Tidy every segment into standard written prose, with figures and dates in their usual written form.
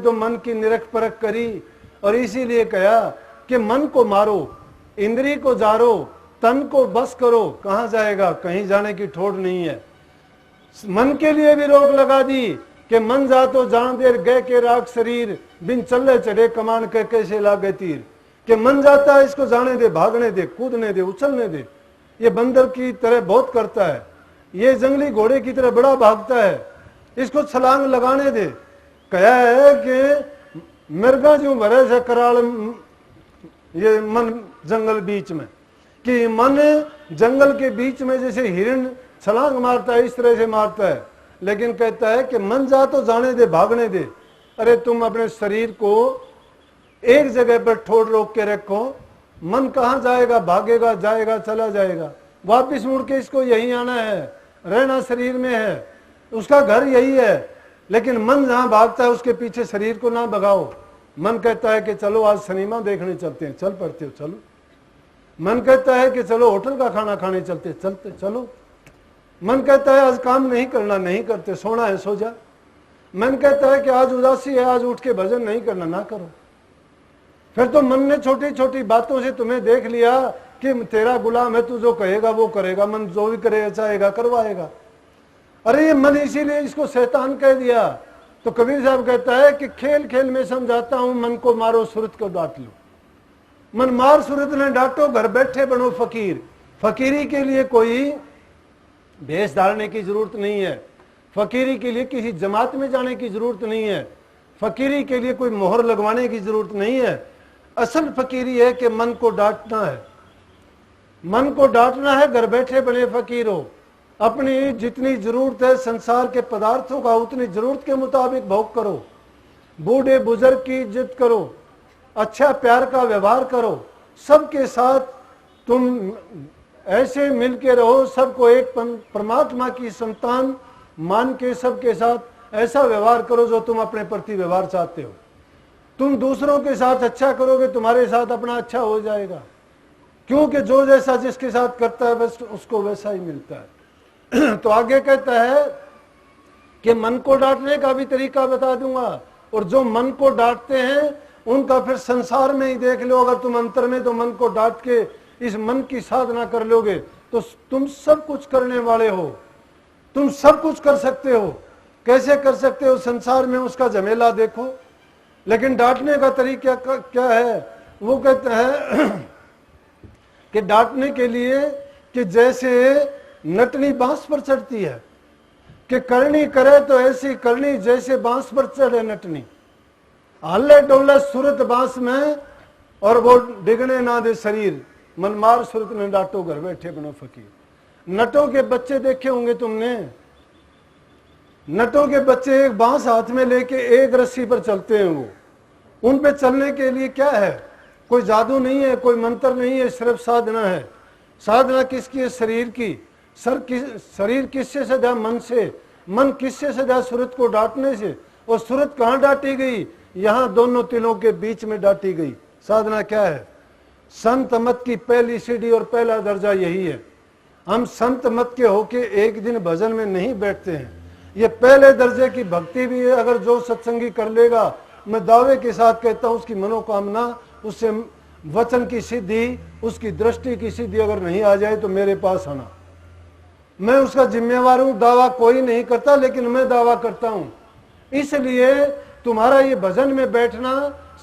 तो मन की निरख परख करी और इसीलिए कहा कि मन को मारो, इंद्री को जारो, तन को बस करो। कहां जाएगा? कहीं जाने की ठोड़ नहीं है। मन के लिए भी रोक लगा दी कि मन जा तो जान देर गए के राग शरीर, बिन चले चढ़े कमान के कैसे लागे तीर। कि मन जाता है, इसको जाने दे, भागने दे, कूदने दे, उछलने दे। ये बंदर की तरह बहुत करता है, ये जंगली घोड़े की तरह बड़ा भागता है, इसको छलांग लगाने दे। कहा है कि मृगा जो भरे से कराल, ये मन जंगल बीच में, कि मन जंगल के बीच में जैसे हिरण छलांग मारता है इस तरह से मारता है। लेकिन कहता है कि मन जा तो जाने दे, भागने दे। अरे तुम अपने शरीर को एक जगह पर ठोड़ रोक के रखो, मन कहां जाएगा? भागेगा, जाएगा, चला जाएगा। वापिस मुड़ के इसको यही आना है, रहना शरीर में है, उसका घर यही है। लेकिन मन जहां भागता है उसके पीछे शरीर को ना भगाओ। मन कहता है कि चलो आज सिनेमा देखने चलते हैं, चल पड़ते हो, चलो। मन कहता है कि चलो होटल का खाना खाने चलते, चलते चलो। मन कहता है आज काम नहीं करना, नहीं करते, सोना है सो जा। मन कहता है कि आज उदासी है, आज उठ के भजन नहीं करना, ना करो। फिर तो मन ने छोटी छोटी बातों से तुम्हें देख लिया कि तेरा गुलाम है, तू जो कहेगा वो करेगा, मन जो भी करेगा चाहेगा करवाएगा। अरे ये मन, इसीलिए इसको शैतान कह दिया। तो कबीर साहब कहता है कि खेल खेल में समझाता हूं, मन को मारो सुरत को डांट लो। मन मार सुरत ने डांटो, घर बैठे बनो फकीर। फकीरी के लिए कोई भेष धारने की जरूरत नहीं है, फकीरी के लिए किसी जमात में जाने की जरूरत नहीं है, फकीरी के लिए कोई मोहर लगवाने की जरूरत नहीं है। असल फकीरी है कि मन को डांटना है, मन को डांटना है, घर बैठे बने फकीर हो। अपनी जितनी जरूरत है संसार के पदार्थों का, उतनी जरूरत के मुताबिक भोग करो। बूढ़े बुजुर्ग की इज्जत करो, अच्छा प्यार का व्यवहार करो, सबके साथ तुम ऐसे मिलके रहो, सबको एक परमात्मा की संतान मान के सबके साथ ऐसा व्यवहार करो जो तुम अपने प्रति व्यवहार चाहते हो। तुम दूसरों के साथ अच्छा करोगे, तुम्हारे साथ अपना अच्छा हो जाएगा, क्योंकि जो जैसा जिसके साथ करता है बस उसको वैसा ही मिलता है। तो आगे कहता है कि मन को डांटने का भी तरीका बता दूंगा, और जो मन को डांटते हैं उनका फिर संसार में ही देख लो। अगर तुम अंतर में तो मन को डांट के इस मन की साधना कर लोगे तो तुम सब कुछ करने वाले हो, तुम सब कुछ कर सकते हो। कैसे कर सकते हो? संसार में उसका झमेला देखो। लेकिन डांटने का तरीका क्या है? वो कहते हैं कि डांटने के लिए कि जैसे नटनी बांस पर चढ़ती है, कि करनी करे तो ऐसी करनी जैसे बांस पर चढ़े नटनी, हल्ले डोले सूरत बांस में और वो डिगने ना दे शरीर। मनमार सूरत ने डांटो, घर बैठे बनो फकीर। नटों के बच्चे देखे होंगे तुमने, नटों के बच्चे एक बांस हाथ में लेके एक रस्सी पर चलते हैं। वो उन पे चलने के लिए क्या है? कोई जादू नहीं है, कोई मंत्र नहीं है, सिर्फ साधना है। साधना किसकी है? शरीर की। शरीर किससे सजा? मन से। मन किससे सजा? सूरत को डांटने से। और सूरत कहाँ डांटी गई? यहाँ दोनों तिलों के बीच में डांटी गई। साधना क्या है? संत मत की पहली सीढ़ी और पहला दर्जा यही है। हम संत मत के होके एक दिन भजन में नहीं बैठते हैं। ये पहले दर्जे की भक्ति भी है। अगर जो सत्संगी कर लेगा, मैं दावे के साथ कहता हूँ, उसकी मनोकामना, उससे वचन की सिद्धि, उसकी दृष्टि की सिद्धि अगर नहीं आ जाए तो मेरे पास आना। मैं उसका जिम्मेवार हूं। दावा कोई नहीं करता, लेकिन मैं दावा करता हूं। इसलिए तुम्हारा ये भजन में बैठना,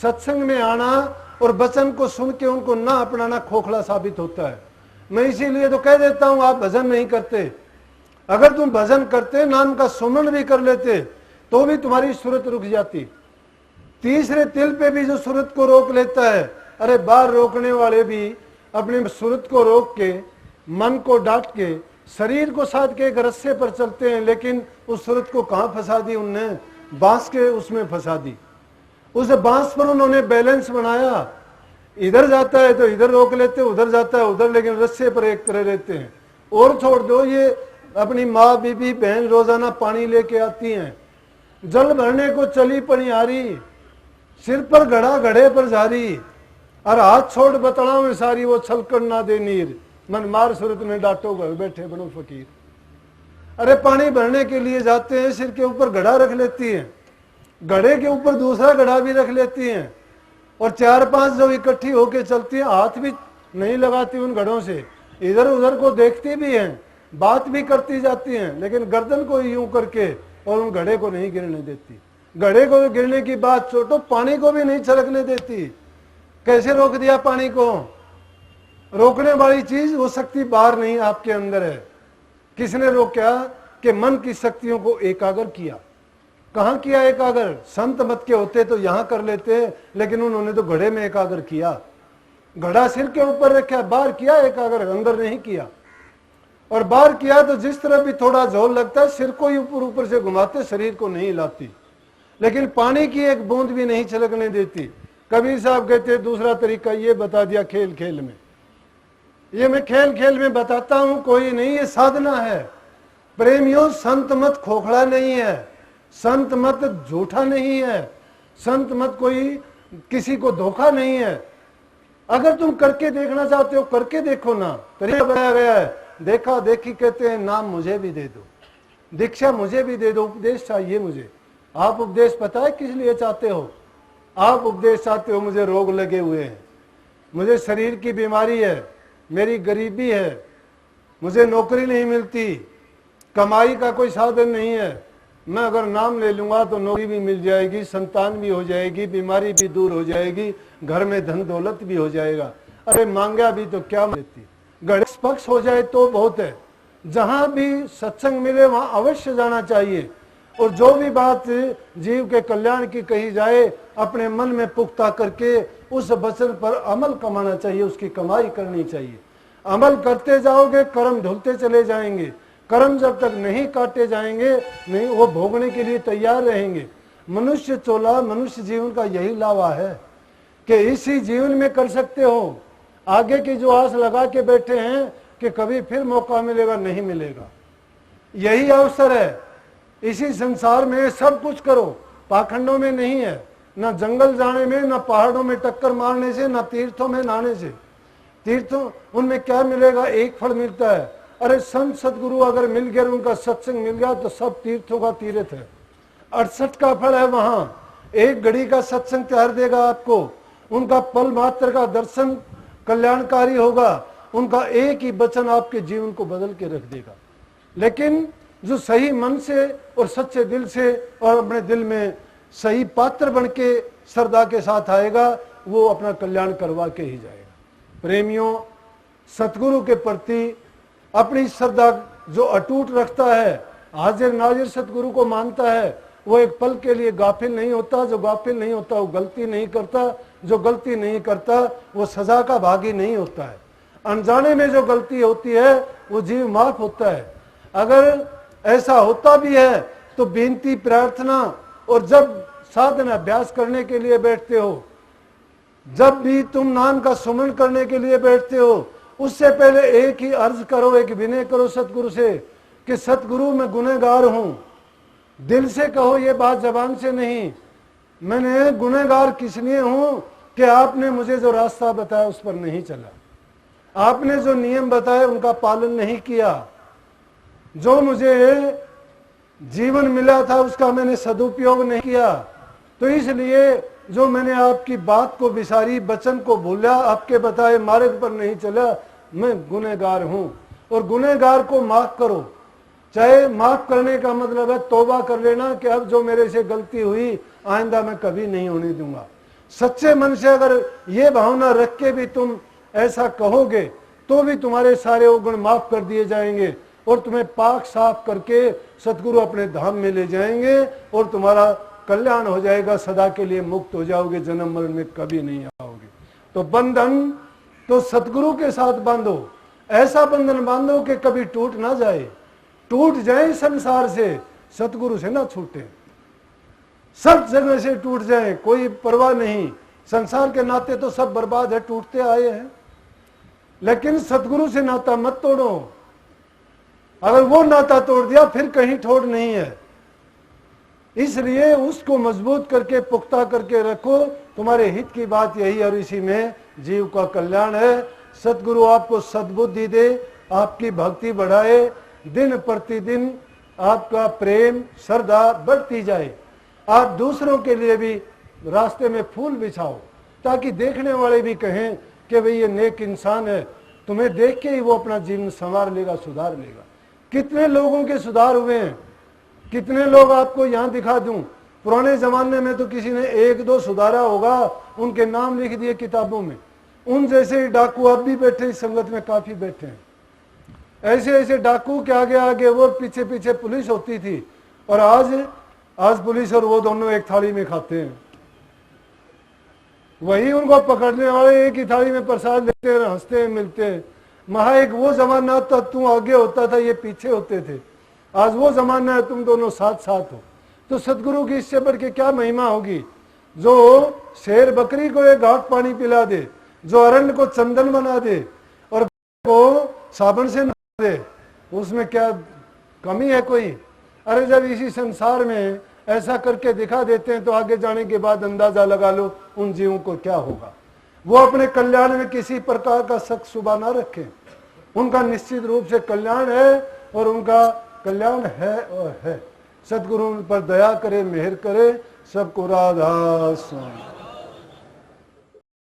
सत्संग में आना और वचन को सुन के उनको ना अपनाना खोखला साबित होता है। मैं इसीलिए तो कह देता हूं, आप भजन नहीं करते। अगर तुम भजन करते, नाम का सुमन भी कर लेते, तो भी तुम्हारी सूरत रुक जाती। तीसरे तिल पे भी जो सूरत को रोक लेता है, अरे बाहर रोकने वाले भी अपने सूरत को रोक के, मन को डांट के, शरीर को साध के एक रस्से पर चलते हैं। लेकिन उस सूरत को कहां फंसा दी उनने? बांस के उसमें फंसा दी। उस बांस पर उन्होंने बैलेंस बनाया। इधर जाता है तो इधर रोक लेते, उधर जाता है उधर, लेकिन रस्से पर एक तरह रहते हैं। और छोड़ दो, ये अपनी माँ बीबी बहन रोजाना पानी लेके आती हैं, जल भरने को चली पनिहारी, सिर पर घड़ा घड़े पर जारी, और हाथ छोड़ बतड़ा में सारी, वो छलकन ना दे नीर। मन मार सूरत में डांटो, घर बैठे बनो फकीर। अरे पानी भरने के लिए जाते हैं, सिर के ऊपर घड़ा रख लेती है, घड़े के ऊपर दूसरा घड़ा भी रख लेती हैं और 4-5 जो इकट्ठी होके चलती हैं, हाथ भी नहीं लगाती उन घड़ों से, इधर उधर को देखती भी हैं, बात भी करती जाती हैं, लेकिन गर्दन को यूं करके और उन घड़े को नहीं गिरने देती। घड़े को गिरने की बात छोड़ो, पानी को भी नहीं छलकने देती। कैसे रोक दिया पानी को? रोकने वाली चीज वो शक्ति बाहर नहीं, आपके अंदर है। किसने रोका? कि मन की शक्तियों को एकाग्र किया। कहां किया एकाग्र? संत मत के होते तो यहां कर लेते, लेकिन उन्होंने तो घड़े में एकाग्र किया। घड़ा सिर के ऊपर रखा, बाहर किया एकाग्र, अंदर नहीं किया। और बाहर किया तो जिस तरह भी थोड़ा जोर लगता है, सिर को ही ऊपर ऊपर से घुमाते, शरीर को नहीं हिलाती। लेकिन पानी की एक बूंद भी नहीं छलकने देती। कबीर साहब कहते दूसरा तरीका ये बता दिया खेल खेल में। ये मैं खेल खेल में बताता हूं, कोई नहीं, ये साधना है। प्रेमियों, संत मत खोखला नहीं है, संत मत झूठा नहीं है, संत मत कोई किसी को धोखा नहीं है। अगर तुम करके देखना चाहते हो, करके देखो ना। तरीका बताया गया है, देखा देखी कहते हैं, नाम मुझे भी दे दो, दीक्षा मुझे भी दे दो, उपदेश चाहिए मुझे। आप उपदेश पता है किस लिए चाहते हो? आप उपदेश चाहते हो, मुझे रोग लगे हुए हैं, मुझे शरीर की बीमारी है, मेरी गरीबी है, मुझे नौकरी नहीं मिलती, कमाई का कोई साधन नहीं है। मैं अगर नाम ले लूंगा तो नौकरी भी मिल जाएगी, संतान भी हो जाएगी, बीमारी भी दूर हो जाएगी, घर में धन दौलत भी हो जाएगा। अरे मांगा भी तो क्या मिलती, गणेश पक्ष हो जाए तो बहुत है। जहां भी सत्संग मिले वहां अवश्य जाना चाहिए। और जो भी बात जीव के कल्याण की कही जाए, अपने मन में पुख्ता करके उस वचन पर अमल कमाना चाहिए, उसकी कमाई करनी चाहिए। अमल करते जाओगे, कर्म धुलते चले जाएंगे। कर्म जब तक नहीं काटे जाएंगे, नहीं वो भोगने के लिए तैयार रहेंगे। मनुष्य चोला, मनुष्य जीवन का यही लावा है कि इसी जीवन में कर सकते हो। आगे की जो आस लगा के बैठे हैं कि कभी फिर मौका मिलेगा, नहीं मिलेगा। यही अवसर है। इसी संसार में सब कुछ करो, पाखंडों में नहीं है, ना जंगल जाने में, ना पहाड़ों में टक्कर मारने से, ना तीर्थों में नहाने से। तीर्थों उनमें क्या मिलेगा? एक फल मिलता है। अरे संत सदगुरु अगर मिल गया, उनका सत्संग मिल गया तो सब तीर्थों का तीर्थ है। 68 का फल है वहां। एक घड़ी का सत्संग त्यार देगा आपको, उनका पल मात्र का दर्शन कल्याणकारी होगा, उनका एक ही वचन आपके जीवन को बदल के रख देगा। लेकिन जो सही मन से और सच्चे दिल से और अपने दिल में सही पात्र बन के श्रद्धा के साथ आएगा, वो अपना कल्याण करवा के ही जाएगा। प्रेमियों, सतगुरु के प्रति अपनी श्रद्धा जो अटूट रखता है, हाजिर नाजिर सतगुरु को मानता है, वो एक पल के लिए गाफिल नहीं होता। जो गाफिल नहीं होता वो गलती नहीं करता, जो गलती नहीं करता वो सजा का भागी नहीं होता है। अनजाने में जो गलती होती है वो जीव माफ होता है। अगर ऐसा होता भी है तो बेनती प्रार्थना, और जब साधना अभ्यास करने के लिए बैठते हो, जब भी तुम नाम का सुमन करने के लिए बैठते हो, उससे पहले एक ही अर्ज करो, एक विनय करो सतगुरु से कि सतगुरु मैं गुनहगार हूं। दिल से कहो, ये बात जबान से नहीं। मैंने गुनहगार किस लिए हूं कि आपने मुझे जो रास्ता बताया उस पर नहीं चला, आपने जो नियम बताए उनका पालन नहीं किया, जो मुझे जीवन मिला था उसका मैंने सदुपयोग नहीं किया। तो इसलिए जो मैंने आपकी बात को विसारी, वचन को भूला, आपके बताए मार्ग पर नहीं चला, मैं गुनहगार हूं। और गुनहगार को माफ करो। चाहे माफ करने का मतलब है तौबा कर लेना कि अब जो मेरे से गलती हुई आइंदा मैं कभी नहीं होने दूंगा। सच्चे मन से अगर ये भावना रख के भी तुम ऐसा कहोगे तो भी तुम्हारे सारे अवगुण माफ कर दिए जाएंगे और तुम्हें पाक साफ करके सतगुरु अपने धाम में ले जाएंगे और तुम्हारा कल्याण हो जाएगा। सदा के लिए मुक्त हो जाओगे, जन्म मरण में कभी नहीं आओगे। तो बंधन तो सतगुरु के साथ बांधो, ऐसा बंधन बांधो कि कभी टूट ना जाए। टूट जाए संसार से, सतगुरु से ना छूटे। सब जगह से टूट जाए, कोई परवाह नहीं। संसार के नाते तो सब बर्बाद है, टूटते आए हैं। लेकिन सतगुरु से नाता मत तोड़ो। अगर वो नाता तोड़ दिया फिर कहीं ठोड़ नहीं है। इसलिए उसको मजबूत करके पुख्ता करके रखो। तुम्हारे हित की बात यही, और इसी में जीव का कल्याण है। सतगुरु आपको सद्बुद्धि दे, आपकी भक्ति बढ़ाए, दिन प्रतिदिन आपका प्रेम श्रद्धा बढ़ती जाए। आप दूसरों के लिए भी रास्ते में फूल बिछाओ, ताकि देखने वाले भी कहें कि भाई ये नेक इंसान है, तुम्हें देख के ही वो अपना जीवन संवार लेगा, सुधार लेगा। कितने लोगों के सुधार हुए हैं, कितने लोग आपको यहां दिखा दूं। पुराने जमाने में तो किसी ने एक दो सुधारा होगा, उनके नाम लिख दिए किताबों में। उन जैसे ही डाकू अब भी बैठे, इस संगत में काफी बैठे हैं। ऐसे ऐसे डाकू के आगे आगे वो पीछे पीछे पुलिस होती थी, और आज पुलिस और वो दोनों एक थाली में खाते हैं। वही उनको पकड़ने वाले एक ही थाली में प्रसाद लेते हैं, हंसते हैं, मिलते हैं। महा एक वो जमाना था, तू आगे होता था, ये पीछे होते थे। आज वो जमाना है, तुम दोनों साथ साथ हो। तो सदगुरु की इससे बढ़ के क्या महिमा होगी। जो शेर बकरी को एक घाट पानी पिला दे, जो अरण्य को चंदन बना दे और को साबुन से नहा दे, उसमें क्या कमी है कोई। अरे जब इसी संसार में ऐसा करके दिखा देते हैं, तो आगे जाने के बाद अंदाजा लगा लो उन जीवों को क्या होगा। वो अपने कल्याण में किसी प्रकार का शक शुबा ना रखें। उनका निश्चित रूप से कल्याण है, और उनका कल्याण है और है। सदगुरु उन पर दया करे, मेहर करे। सबको राधा स्वामी।